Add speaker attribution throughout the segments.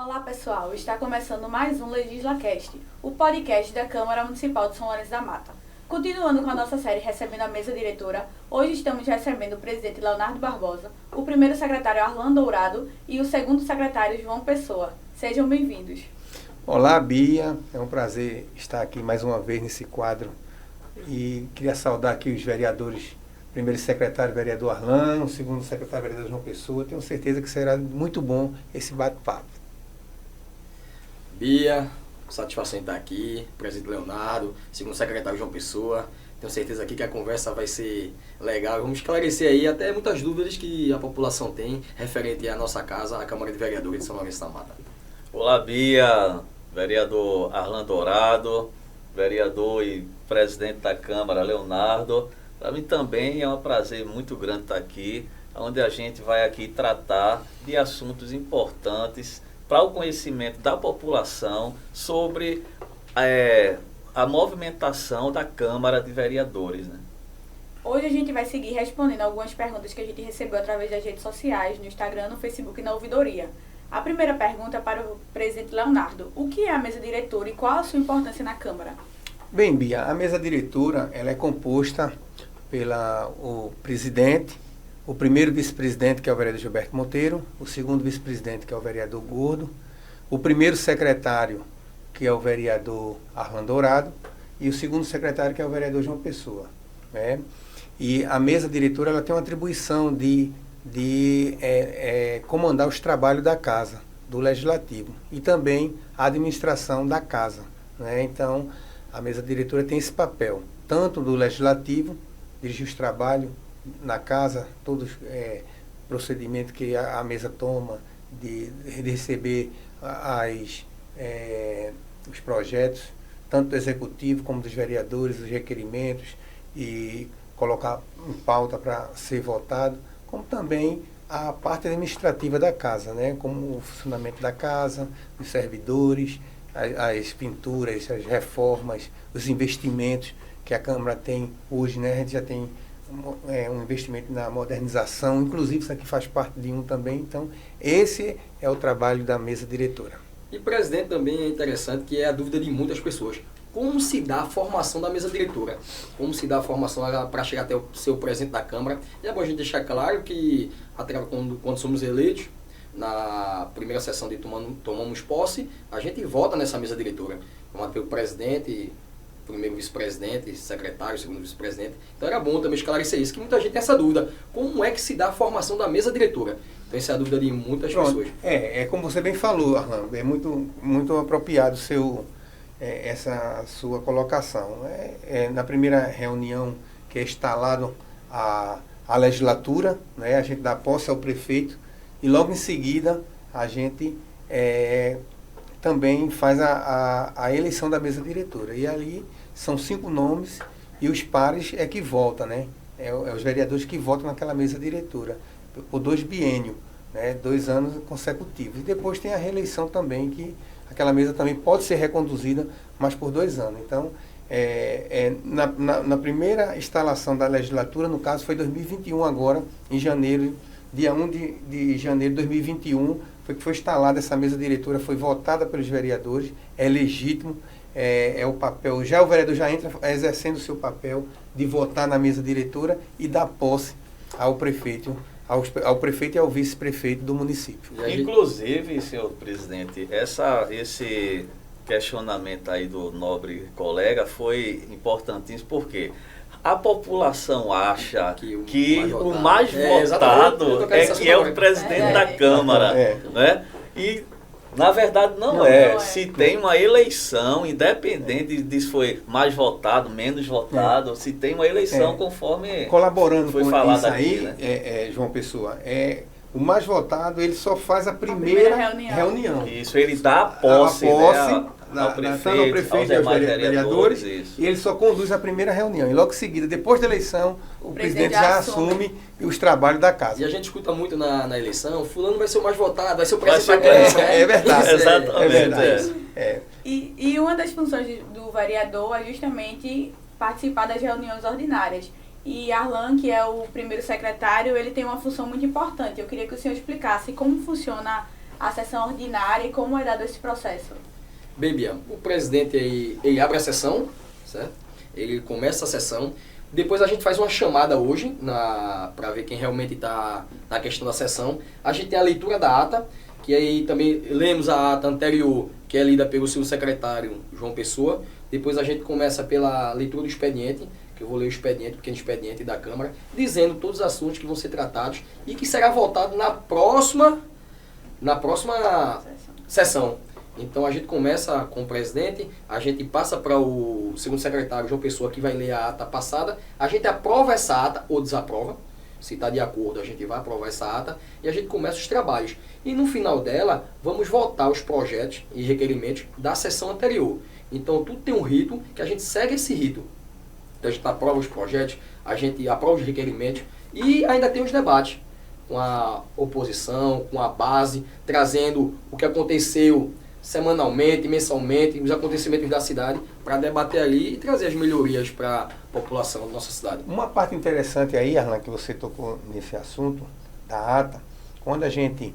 Speaker 1: Olá pessoal, está começando mais um LegislaCast, o podcast da Câmara Municipal de São Lourenço da Mata. Continuando com a nossa série Recebendo a Mesa Diretora, hoje estamos recebendo o presidente Leonardo Barbosa, o primeiro secretário Arlan Dourado e o segundo secretário João Pessoa. Sejam bem-vindos.
Speaker 2: Olá, Bia, é um prazer estar aqui mais uma vez nesse quadro e queria saudar aqui os vereadores, primeiro secretário vereador Arlan, o segundo secretário vereador João Pessoa. Tenho certeza que será muito bom esse bate-papo.
Speaker 3: Bia, satisfação em estar aqui, presidente Leonardo, segundo secretário João Pessoa. Tenho certeza aqui que a conversa vai ser legal. Vamos esclarecer aí até muitas dúvidas que a população tem referente à nossa casa, a Câmara de Vereadores de São Lourenço da Mata.
Speaker 4: Olá, Bia, vereador Arlan Dourado, vereador e presidente da Câmara Leonardo. Para mim também é um prazer muito grande estar aqui, onde a gente vai aqui tratar de assuntos importantes para o conhecimento da população sobre a movimentação da Câmara de Vereadores, né?
Speaker 1: Hoje a gente vai seguir respondendo algumas perguntas que a gente recebeu através das redes sociais, no Instagram, no Facebook e na ouvidoria. A primeira pergunta é para o presidente Leonardo. O que é a mesa diretora e qual a sua importância na Câmara?
Speaker 2: Bem, Bia, a mesa diretora ela é composta pelo presidente, o primeiro vice-presidente, que é o vereador Gilberto Monteiro, o segundo vice-presidente, que é o vereador Gordo, o primeiro secretário, que é o vereador Arlan Dourado, e o segundo secretário, que é o vereador João Pessoa, né? E a mesa diretora ela tem uma atribuição de comandar os trabalhos da casa, do Legislativo, e também a administração da casa, né? Então, a mesa diretora tem esse papel, tanto do Legislativo, dirigir os trabalhos na casa, todos os procedimentos que a mesa toma, de receber os projetos, tanto do Executivo como dos vereadores, os requerimentos, e colocar em pauta para ser votado, como também a parte administrativa da casa, né? Como o funcionamento da casa, os servidores, as pinturas, as reformas, os investimentos que a Câmara tem hoje, né? A gente já tem um investimento na modernização, inclusive isso aqui faz parte de um também. Então, esse é o trabalho da mesa diretora.
Speaker 3: E, presidente, também é interessante que é a dúvida de muitas pessoas. Como se dá a formação da mesa diretora? Como se dá a formação para chegar até o ser o presidente da Câmara? E é bom a gente deixar claro que, até quando somos eleitos, na primeira sessão de tomamos posse, a gente vota nessa mesa diretora. Formado pelo presidente, primeiro vice-presidente, secretário, segundo vice-presidente. Então era bom também esclarecer isso, que muita gente tem essa dúvida. Como é que se dá a formação da mesa diretora? Então essa é a dúvida de muitas pessoas.
Speaker 2: Como você bem falou, Arlan, é muito apropriado essa sua colocação. Na primeira reunião que é instalado a legislatura, né, a gente dá posse ao prefeito e logo em seguida a gente também faz a eleição da mesa diretora. E ali são 5 nomes e os pares é que votam, né? Os vereadores que votam naquela mesa diretora por 2 biênios, né? 2 anos consecutivos. E depois tem a reeleição também, que aquela mesa também pode ser reconduzida, mas por 2 anos. Então, na primeira instalação da legislatura, no caso foi 2021 agora, em janeiro, dia 1 de janeiro de 2021, foi instalada essa mesa diretora, foi votada pelos vereadores, é legítimo, é o papel, já o vereador já entra exercendo o seu papel de votar na mesa diretora e dar posse ao prefeito, ao prefeito e ao vice-prefeito do município.
Speaker 4: Inclusive, senhor presidente, esse questionamento aí do nobre colega foi importantíssimo, porque a população acha que o mais votado é o presidente da Câmara, né? E, na verdade, não é. Se tem uma eleição, independente de se foi mais votado, menos votado, se tem uma eleição conforme
Speaker 2: colaborando
Speaker 4: foi
Speaker 2: com
Speaker 4: falado
Speaker 2: isso aí,
Speaker 4: aqui, né?
Speaker 2: João Pessoa, o mais votado, ele só faz a primeira reunião.
Speaker 4: Isso, ele dá a posse, ao prefeito, aos demais vereadores,
Speaker 2: e ele só conduz a primeira reunião. E logo em seguida, depois da eleição, o presidente já assume os trabalhos da casa.
Speaker 3: E a gente escuta muito na eleição, fulano vai ser o mais votado, vai ser o presidente da Câmara.
Speaker 2: É verdade.
Speaker 4: Exatamente.
Speaker 2: É verdade.
Speaker 1: E uma das funções do vereador é justamente participar das reuniões ordinárias. E Arlan, que é o primeiro secretário, ele tem uma função muito importante. Eu queria que o senhor explicasse como funciona a sessão ordinária e como é dado esse processo?
Speaker 3: Bem, Bia, o presidente ele abre a sessão, certo? Ele começa a sessão. Depois a gente faz uma chamada hoje para ver quem realmente está na questão da sessão. A gente tem a leitura da ata, que aí também lemos a ata anterior, que é lida pelo seu secretário João Pessoa. Depois a gente começa pela leitura do expediente, que eu vou ler o expediente, o pequeno expediente da Câmara, dizendo todos os assuntos que vão ser tratados e que será votado na próxima sessão. Então a gente começa com o presidente, a gente passa para o segundo secretário João Pessoa, que vai ler a ata passada, a gente aprova essa ata ou desaprova. Se está de acordo, a gente vai aprovar essa ata e a gente começa os trabalhos. E no final dela, vamos votar os projetos e requerimentos da sessão anterior. Então, tudo tem um rito que a gente segue esse rito. Então, a gente aprova os projetos, a gente aprova os requerimentos e ainda tem os debates com a oposição, com a base, trazendo o que aconteceu semanalmente, mensalmente, os acontecimentos da cidade, para debater ali e trazer as melhorias para a população da nossa cidade.
Speaker 2: Uma parte interessante aí, Arlan, que você tocou nesse assunto da ata, quando a gente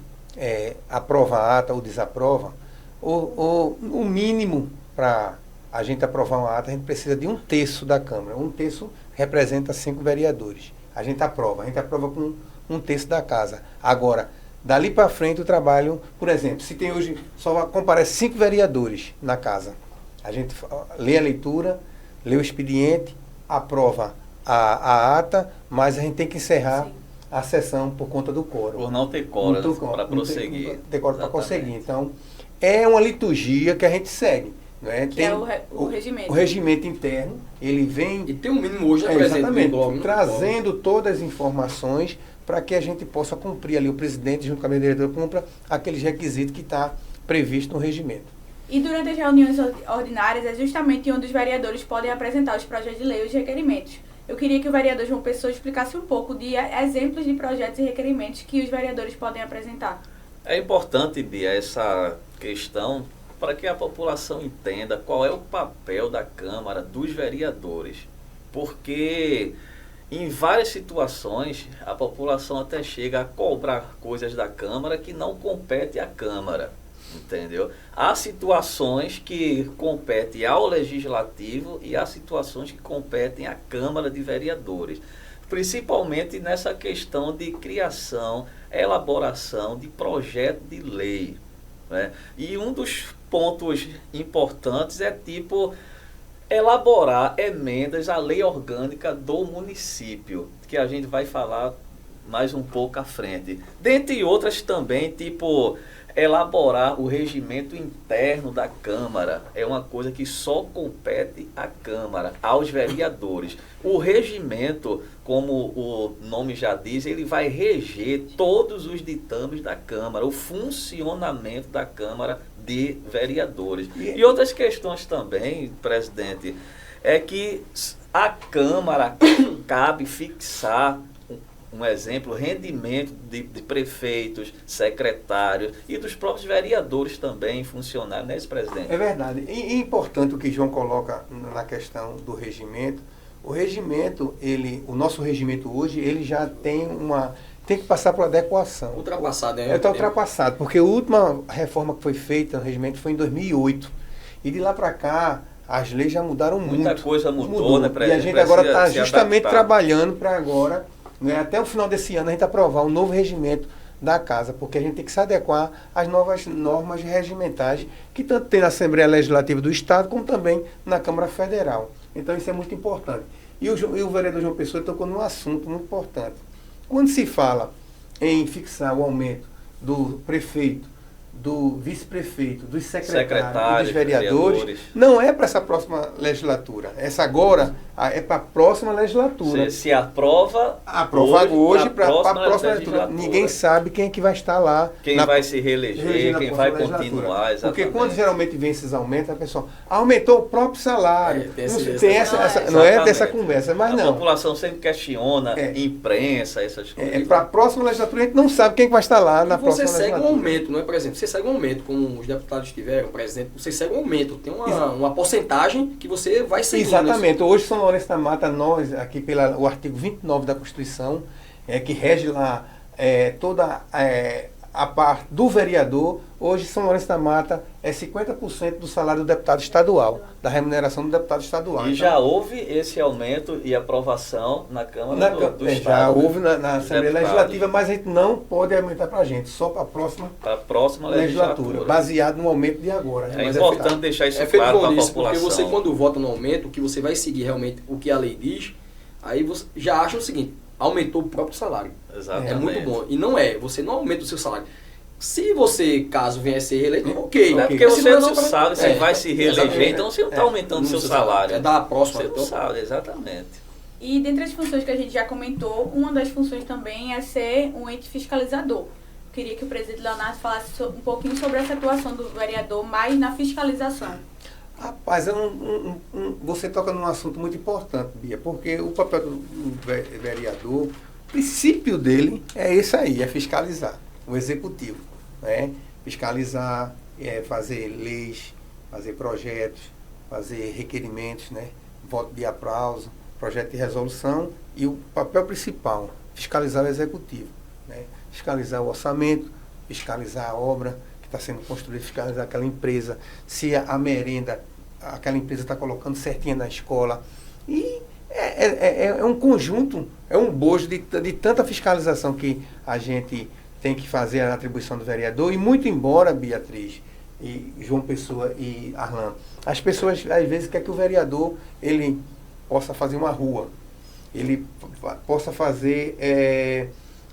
Speaker 2: aprova a ata ou desaprova, o mínimo para a gente aprovar uma ata, a gente precisa de 1/3 da Câmara. 1/3 representa 5 vereadores. A gente aprova com 1/3 da casa. Agora, dali para frente o trabalho, por exemplo, se tem hoje, só comparece 5 vereadores na casa. A gente lê a leitura, lê o expediente, aprova a ata, mas a gente tem que encerrar a sessão por conta do quórum.
Speaker 4: Por não ter quórum para prosseguir.
Speaker 2: Ter quórum para prosseguir. Então, é uma liturgia que a gente segue. Não é?
Speaker 1: Que tem o regimento.
Speaker 2: O regimento interno, ele vem...
Speaker 3: E tem um mínimo hoje, né, presidente?
Speaker 2: Exatamente, trazendo todas as informações para que a gente possa cumprir ali, o presidente junto com a minha diretora cumpra aqueles requisitos que está previsto no regimento.
Speaker 1: E durante as reuniões ordinárias é justamente onde os vereadores podem apresentar os projetos de lei e os requerimentos. Eu queria que o vereador João Pessoa explicasse um pouco de exemplos de projetos e requerimentos que os vereadores podem apresentar.
Speaker 4: É importante, Bia, essa questão para que a população entenda qual é o papel da Câmara, dos vereadores. Porque em várias situações a população até chega a cobrar coisas da Câmara que não compete à Câmara. Entendeu? Há situações que competem ao Legislativo e há situações que competem à Câmara de Vereadores. Principalmente nessa questão de criação, elaboração de projeto de lei. Né? E um dos pontos importantes é elaborar emendas à lei orgânica do município, que a gente vai falar mais um pouco à frente. Dentre outras também, elaborar o regimento interno da Câmara. É uma coisa que só compete à Câmara, aos vereadores. O regimento, como o nome já diz, ele vai reger todos os ditames da Câmara, o funcionamento da Câmara de Vereadores. E outras questões também, presidente, é que a Câmara cabe fixar um exemplo, rendimento de prefeitos, secretários e dos próprios vereadores também, funcionários, né, presidente?
Speaker 2: É verdade. E é importante o que João coloca na questão do regimento. O regimento, o nosso regimento hoje, ele já tem que passar por adequação.
Speaker 3: Ultrapassado, né?
Speaker 2: Está ultrapassado, porque a última reforma que foi feita no regimento foi em 2008. E de lá para cá, as leis já mudaram muito.
Speaker 4: Muita coisa mudou, né, presidente?
Speaker 2: E a gente agora está justamente trabalhando para agora, né, até o final desse ano, a gente aprovar um novo regimento da casa, porque a gente tem que se adequar às novas normas regimentais que tanto tem na Assembleia Legislativa do Estado, como também na Câmara Federal. Então isso é muito importante. E o vereador João Pessoa tocou num assunto muito importante. Quando se fala em fixar o aumento do prefeito, do vice-prefeito, dos secretários e dos vereadores, não é para essa próxima legislatura. Essa agora é para a próxima legislatura.
Speaker 4: Se aprova
Speaker 2: hoje para a próxima legislatura. Ninguém sabe quem é que vai estar lá.
Speaker 4: Quem vai se reeleger, quem vai continuar. Exatamente.
Speaker 2: Porque quando geralmente vem esses aumentos, a pessoa aumentou o próprio salário.
Speaker 4: Tem
Speaker 2: essa conversa, mas não.
Speaker 4: A população sempre questiona, imprensa, essas coisas.
Speaker 2: Para a próxima legislatura, a gente não sabe quem vai estar lá na próxima legislatura.
Speaker 3: Você segue um aumento, não é? Por exemplo, você segue um aumento, como os deputados tiveram, por exemplo, você segue um aumento. Tem uma porcentagem que você vai seguindo.
Speaker 2: Exatamente. Hoje, São Lourenço da Mata, nós, aqui pelo artigo 29 da Constituição, que rege lá toda a parte do vereador, hoje São Lourenço da Mata é 50% do salário do deputado estadual, da remuneração do deputado estadual.
Speaker 4: E então, já houve esse aumento e aprovação na Câmara do Estado.
Speaker 2: Já houve na Assembleia Legislativa, mas a gente não pode aumentar para a gente, só para a próxima legislatura, baseado no aumento de agora.
Speaker 4: É importante deixar isso claro para a população.
Speaker 3: Porque você, quando vota no aumento, que você vai seguir realmente o que a lei diz, aí você já acha o seguinte: aumentou o próprio salário.
Speaker 4: Exatamente.
Speaker 3: É muito bom. E não é, você não aumenta o seu salário. Se você, caso venha a ser reeleito, ok.
Speaker 4: É porque você não sabe se vai se reeleger, então você não está aumentando o seu salário.
Speaker 3: É da próxima.
Speaker 4: Você não sabe, exatamente.
Speaker 1: E dentre as funções que a gente já comentou, uma das funções também é ser um ente fiscalizador. Queria que o presidente Leonardo falasse um pouquinho sobre essa atuação do vereador, mais na fiscalização.
Speaker 2: Rapaz, você toca num assunto muito importante, Bia, porque o papel do vereador, o princípio dele é esse aí, é fiscalizar o executivo, né? Fiscalizar, fazer leis, fazer projetos, fazer requerimentos, né? Voto de aplauso, projeto de resolução e o papel principal, fiscalizar o executivo, né? Fiscalizar o orçamento, fiscalizar a obra que está sendo construída, fiscalizar aquela empresa, se a merenda, aquela empresa está colocando certinha na escola. E é um conjunto, é um bojo de tanta fiscalização que a gente tem que fazer a atribuição do vereador. E muito embora, Beatriz, e João Pessoa e Arlan, as pessoas às vezes querem que o vereador ele possa fazer uma rua, ele possa fazer...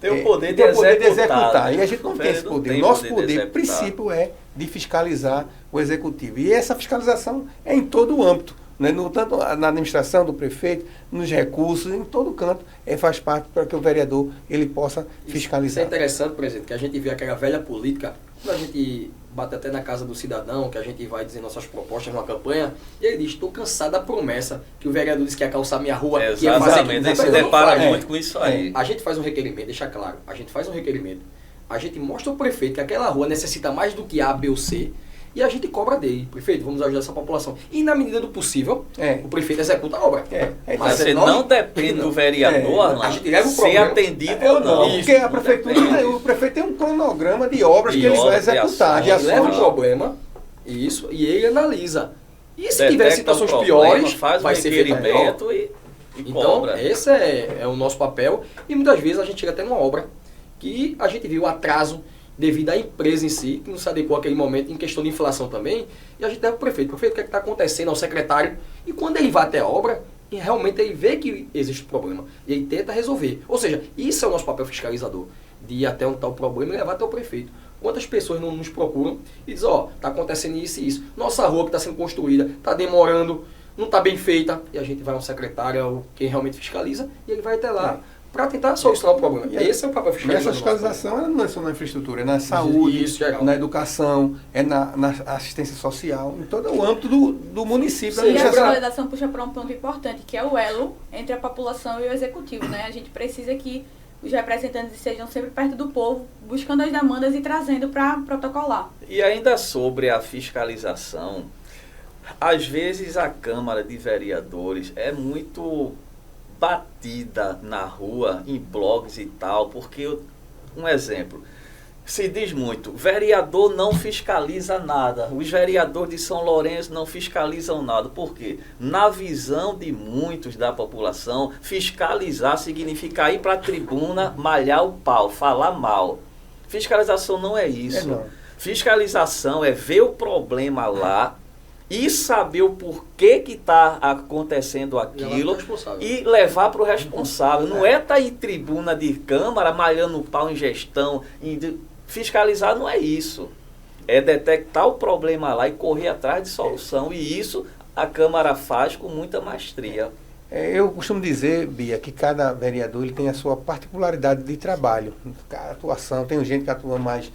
Speaker 4: Tem o poder de executar.
Speaker 2: Né? E a gente não tem esse poder. Nosso poder, princípio, é de fiscalizar o executivo. E essa fiscalização é em todo o âmbito, né? Tanto na administração do prefeito, nos recursos, em todo canto, faz parte para que o vereador ele possa fiscalizar.
Speaker 3: Isso é interessante, presidente, que a gente vê aquela velha política, quando a gente bate até na casa do cidadão, que a gente vai dizer nossas propostas numa campanha, e ele diz: estou cansado da promessa que o vereador disse que ia calçar minha rua, que ia fazer aquilo.
Speaker 4: Exatamente, se depara muito com isso aí.
Speaker 3: A gente faz um requerimento, deixa claro, a gente faz um requerimento, a gente mostra ao prefeito que aquela rua necessita mais do que A, B ou C, e a gente cobra dele: prefeito, vamos ajudar essa população. E na medida do possível, o prefeito executa a obra.
Speaker 4: Mas você não depende do vereador, Arlan, ser atendido ou não.
Speaker 2: Porque a prefeitura, o prefeito tem um cronograma de obras que ele vai executar.
Speaker 3: Ele leva o problema, e ele analisa. E se tiver situações piores, vai ser requerimento
Speaker 4: e
Speaker 3: então,
Speaker 4: cobra.
Speaker 3: Esse é o nosso papel. E muitas vezes a gente chega até numa obra que a gente viu o atraso devido à empresa em si, que não se adequou àquele momento, em questão de inflação também, e a gente leva para o prefeito: o que está acontecendo, ao secretário, e quando ele vai até a obra, e realmente ele vê que existe um problema, e ele tenta resolver. Ou seja, isso é o nosso papel fiscalizador, de ir até onde está o problema e levar até o prefeito. Quantas pessoas não nos procuram e dizem: está acontecendo isso e isso, nossa rua que está sendo construída, está demorando, não está bem feita, e a gente vai ao secretário, ou quem realmente fiscaliza, e ele vai até lá, para tentar solucionar o problema. E esse é o papel fiscalizador.
Speaker 2: Essa fiscalização ela não é só na infraestrutura, é na saúde, na educação, é na assistência social, em todo o âmbito do município.
Speaker 1: E a fiscalização puxa para um ponto importante, que é o elo entre a população e o executivo, né? A gente precisa que os representantes estejam sempre perto do povo, buscando as demandas e trazendo para protocolar.
Speaker 4: E ainda sobre a fiscalização, às vezes a Câmara de Vereadores é muito batida na rua, em blogs e tal, porque, um exemplo, se diz muito: vereador não fiscaliza nada, os vereadores de São Lourenço não fiscalizam nada. Por quê? Na visão de muitos da população, fiscalizar significa ir para a tribuna, malhar o pau, falar mal. Fiscalização não é isso.
Speaker 2: Não.
Speaker 4: Fiscalização é ver o problema lá e saber o porquê que está acontecendo aquilo e levar para o responsável. Não é estar em tribuna de Câmara, malhando o pau em gestão. Fiscalizar não é isso. É detectar o problema lá e correr atrás de solução. E isso a Câmara faz com muita maestria.
Speaker 2: Eu costumo dizer, Bia, que cada vereador ele tem a sua particularidade de trabalho, cada atuação. Tem gente que atua mais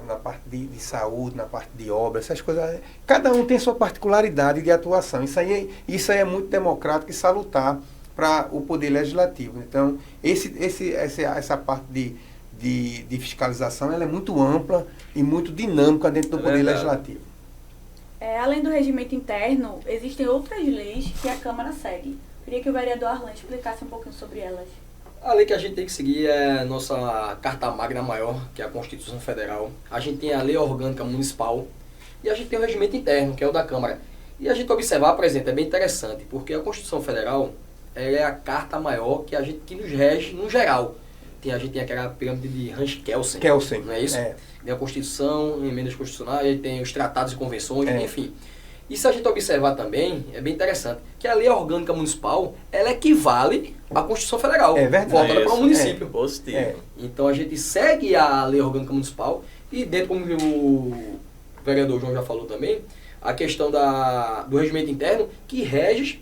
Speaker 2: na parte de saúde, na parte de obra, essas coisas. Cada um tem sua particularidade de atuação. Isso aí é muito democrático e salutar para o Poder Legislativo. Então, essa parte de fiscalização ela é muito ampla e muito dinâmica dentro do Poder Legislativo.
Speaker 1: Além do regimento interno, existem outras leis que a Câmara segue. Queria que o vereador Arlan explicasse um pouquinho sobre elas.
Speaker 3: A lei que a gente tem que seguir é a nossa Carta Magna maior, que é a Constituição Federal. A gente tem a Lei Orgânica Municipal e a gente tem o Regimento Interno, que é o da Câmara. E a gente observar, por exemplo, é bem interessante, porque a Constituição Federal ela é a carta maior que nos rege no geral. A gente tem aquela pirâmide de Hans-Kelsen, não é isso? Tem a Constituição, emendas constitucionais, tem os tratados e convenções, enfim. E se a gente observar também, é bem interessante, que a Lei Orgânica Municipal, ela equivale à Constituição Federal, voltada para o município.
Speaker 4: Positivo.
Speaker 3: Então a gente segue a Lei Orgânica Municipal e dentro, como o vereador João já falou também, a questão do regimento interno que rege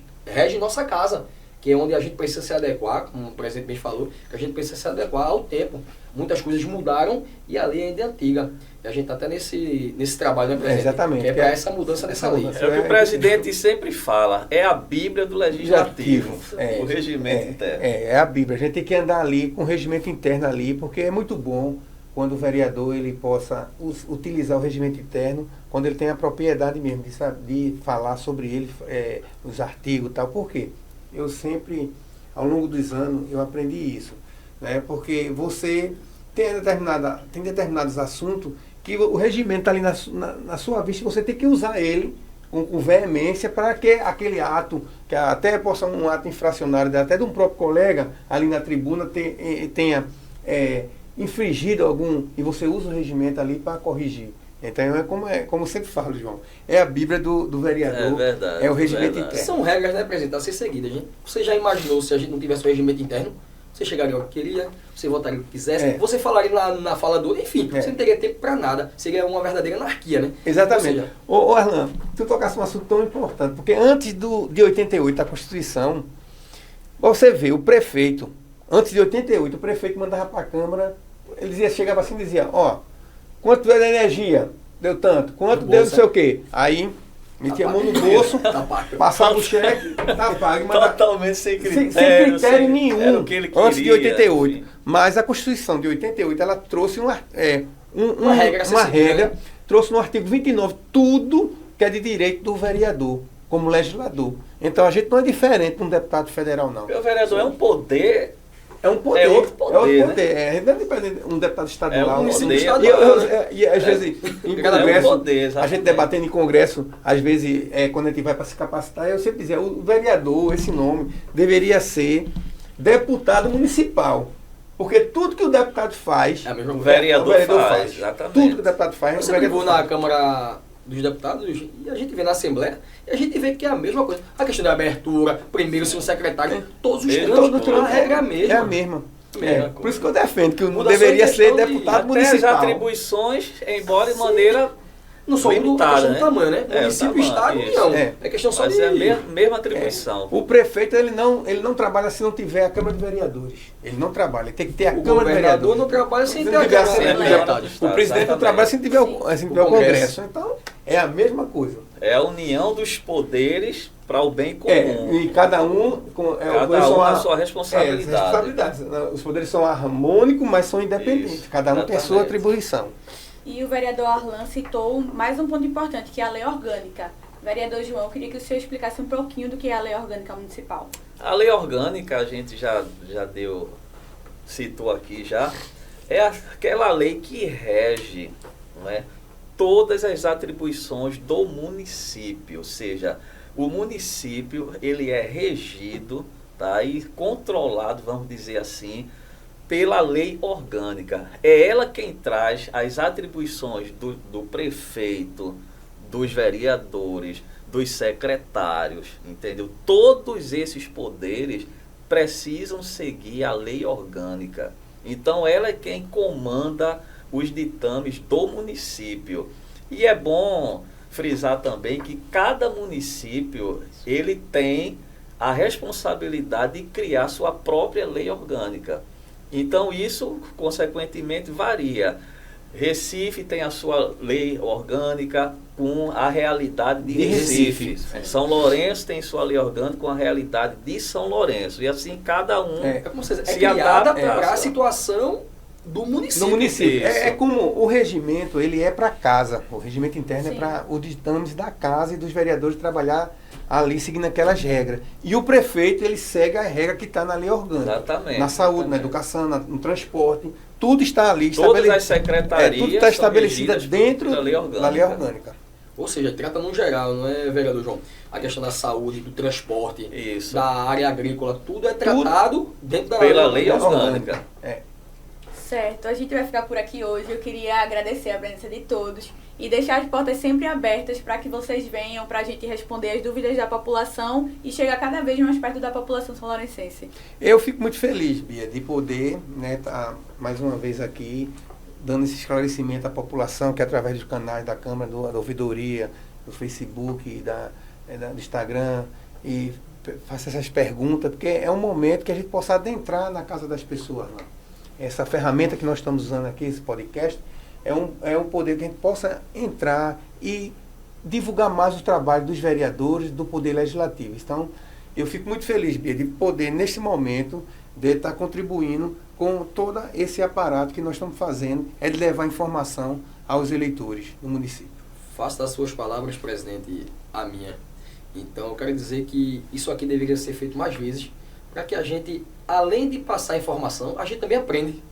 Speaker 3: nossa casa, que é onde a gente precisa se adequar, como o presidente bem falou, que a gente precisa se adequar ao tempo. Muitas coisas mudaram e a lei ainda é antiga. E a gente está até nesse trabalho, né, presidente?
Speaker 2: Exatamente.
Speaker 3: Que é para essa mudança dessa lei.
Speaker 4: É o que o presidente sempre fala, é a Bíblia do Legislativo, o regimento interno.
Speaker 2: É a Bíblia. A gente tem que andar ali com o regimento interno ali, porque é muito bom quando o vereador ele possa utilizar o regimento interno, quando ele tem a propriedade mesmo de falar sobre ele, os artigos e tal. Por quê? Eu sempre, ao longo dos anos, eu aprendi isso, né? Porque você tem determinados assuntos que o regimento está ali na sua vista, você tem que usar ele com veemência para que aquele ato, que até possa um ato infracionário, até de um próprio colega ali na tribuna, tenha infringido algum, e você usa o regimento ali para corrigir. Então como sempre falo, João, é a Bíblia do vereador,
Speaker 4: é verdade,
Speaker 2: é o regimento interno.
Speaker 3: São regras, né, presidente, a ser seguidas, gente. Você já imaginou se a gente não tivesse o regimento interno? Você chegaria ao que queria, você votaria o que quisesse, você falaria na fala do... Enfim, você não teria tempo para nada, seria uma verdadeira anarquia, né?
Speaker 2: Exatamente. Ô Arlan, tu tocasse um assunto tão importante, porque antes de 88, a Constituição, você vê, o prefeito, antes de 88, o prefeito mandava para a Câmara, ele chegava assim e dizia, quanto deu de energia? Deu tanto. Quanto deu não sei o quê? Aí, metia a mão no bolso, passava o cheque, tá pago.
Speaker 4: Totalmente sem critério.
Speaker 2: Sem critério nenhum.
Speaker 4: Era o que ele queria,
Speaker 2: antes de 88.
Speaker 4: Enfim.
Speaker 2: Mas a Constituição de 88, ela trouxe uma
Speaker 3: regra,
Speaker 2: trouxe no artigo 29 tudo que é de direito do vereador, como legislador. Então a gente não é diferente de um deputado federal, não.
Speaker 4: Porque o vereador é um poder...
Speaker 2: É um poder.
Speaker 4: É outro poder.
Speaker 2: É outro
Speaker 4: né?
Speaker 2: poder. Não é dependente de um deputado estadual.
Speaker 4: É um poder.
Speaker 2: E às vezes, em congresso, a gente debatendo em congresso, às vezes, quando a gente vai para se capacitar, eu sempre dizia, o vereador, esse nome, deveria ser deputado municipal. Porque tudo que o deputado faz,
Speaker 4: o vereador faz. Exatamente.
Speaker 2: Tudo que o deputado faz,
Speaker 3: Você pegou na Câmara dos Deputados e a gente vê na Assembleia e a gente vê que é a mesma coisa. A questão da abertura, primeiro, segundo secretário, todos os trâmites, a regra é a mesma.
Speaker 2: É a mesma. Por isso que eu defendo que
Speaker 3: Muda
Speaker 2: deveria ser deputado
Speaker 4: até
Speaker 2: municipal.
Speaker 4: as atribuições, embora de maneira
Speaker 3: não só
Speaker 4: limitada,
Speaker 3: questão
Speaker 4: né?
Speaker 3: do tamanho, né? Município, estado, não. É questão só
Speaker 4: mas
Speaker 3: de...
Speaker 4: é a mesma atribuição.
Speaker 2: O prefeito, ele não trabalha se não tiver a Câmara de Vereadores. Ele não trabalha, ele tem que ter a Câmara de Vereadores.
Speaker 3: O governador não trabalha sem ter a
Speaker 2: tiver
Speaker 3: Câmara de Deputados.
Speaker 2: O presidente não trabalha se não tiver o Congresso. Então, é a mesma coisa.
Speaker 4: É a união dos poderes para o bem comum.
Speaker 2: E cada um com
Speaker 4: a sua responsabilidade.
Speaker 2: Os poderes são harmônicos, mas são independentes.
Speaker 4: Isso,
Speaker 2: cada um tem a sua atribuição.
Speaker 1: E o vereador Arlan citou mais um ponto importante, que é a lei orgânica. Vereador João, eu queria que o senhor explicasse um pouquinho do que é a lei orgânica municipal.
Speaker 4: A lei orgânica, a gente já citou aqui já, é aquela lei que rege, não é, todas as atribuições do município, ou seja, o município ele é regido, tá, e controlado, vamos dizer assim, pela lei orgânica. É ela quem traz as atribuições do prefeito, dos vereadores, dos secretários, entendeu? Todos esses poderes precisam seguir a lei orgânica. Então ela é quem comanda os ditames do município. E é bom frisar também que cada município ele tem a responsabilidade de criar sua própria lei orgânica. Então isso, consequentemente, varia. Recife tem a sua lei orgânica com a realidade de Recife. São Lourenço tem sua lei orgânica com a realidade de São Lourenço. E assim cada um
Speaker 3: se criada para a situação do município.
Speaker 2: É como o regimento, ele é para casa. O regimento interno é para os ditames da casa e dos vereadores trabalhar ali seguindo aquelas regras. E o prefeito, ele segue a regra que está na lei orgânica.
Speaker 4: Exatamente.
Speaker 2: Na saúde, na educação, no transporte, tudo está ali
Speaker 4: Todas as secretarias
Speaker 2: tudo está estabelecido dentro
Speaker 4: da lei
Speaker 2: orgânica.
Speaker 3: Ou seja, trata no geral, não é, vereador João? A questão da saúde, do transporte,
Speaker 4: Isso.
Speaker 3: da área agrícola, tudo é tratado dentro da
Speaker 4: pela lei orgânica.
Speaker 1: Certo, a gente vai ficar por aqui hoje. Eu queria agradecer a presença de todos e deixar as portas sempre abertas para que vocês venham, para a gente responder as dúvidas da população e chegar cada vez mais perto da população são-lourencense.
Speaker 2: Eu fico muito feliz, Bia, de poder estar mais uma vez aqui dando esse esclarecimento à população, que através dos canais da Câmara, da Ouvidoria, do Facebook, do Instagram, e faça essas perguntas, porque é um momento que a gente possa adentrar na casa das pessoas. Né? Essa ferramenta que nós estamos usando aqui, esse podcast, é um poder que a gente possa entrar e divulgar mais o trabalho dos vereadores, do Poder Legislativo. Então, eu fico muito feliz, Bia, de poder, neste momento, de estar contribuindo com todo esse aparato que nós estamos fazendo, é de levar informação aos eleitores do município.
Speaker 3: Faço das suas palavras, presidente, a minha. Então, eu quero dizer que isso aqui deveria ser feito mais vezes, para que a gente, além de passar informação, a gente também aprende.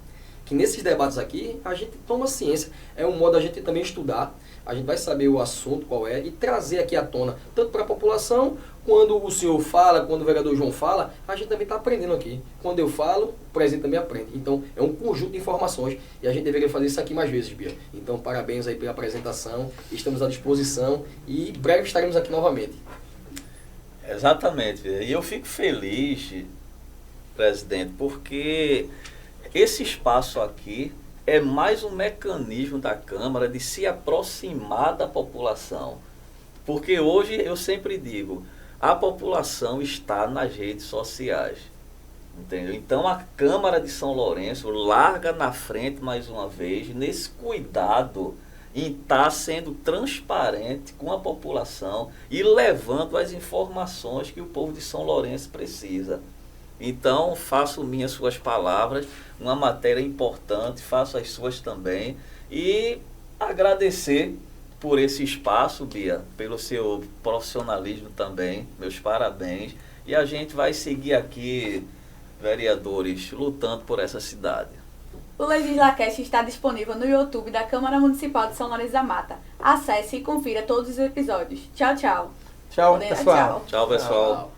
Speaker 3: Que nesses debates aqui, a gente toma ciência. É um modo a gente também estudar, a gente vai saber o assunto, qual é, e trazer aqui à tona, tanto para a população, quando o senhor fala, quando o vereador João fala, a gente também está aprendendo aqui. Quando eu falo, o presidente também aprende. Então, é um conjunto de informações e a gente deveria fazer isso aqui mais vezes, Bia. Então, parabéns aí pela apresentação, estamos à disposição e breve estaremos aqui novamente.
Speaker 4: Exatamente. E eu fico feliz, presidente, porque esse espaço aqui é mais um mecanismo da Câmara de se aproximar da população. Porque hoje, eu sempre digo, a população está nas redes sociais. Entendeu? Então, a Câmara de São Lourenço larga na frente, mais uma vez, nesse cuidado em estar sendo transparente com a população e levando as informações que o povo de São Lourenço precisa. Então, faço minhas suas palavras, uma matéria importante, faço as suas também e agradecer por esse espaço, Bia, pelo seu profissionalismo também, meus parabéns. E a gente vai seguir aqui, vereadores, lutando por essa cidade.
Speaker 1: O LegislaCast está disponível no YouTube da Câmara Municipal de São Lourenço da Mata. Acesse e confira todos os episódios. Tchau, tchau.
Speaker 2: Tchau, pessoal.
Speaker 4: Tchau, pessoal.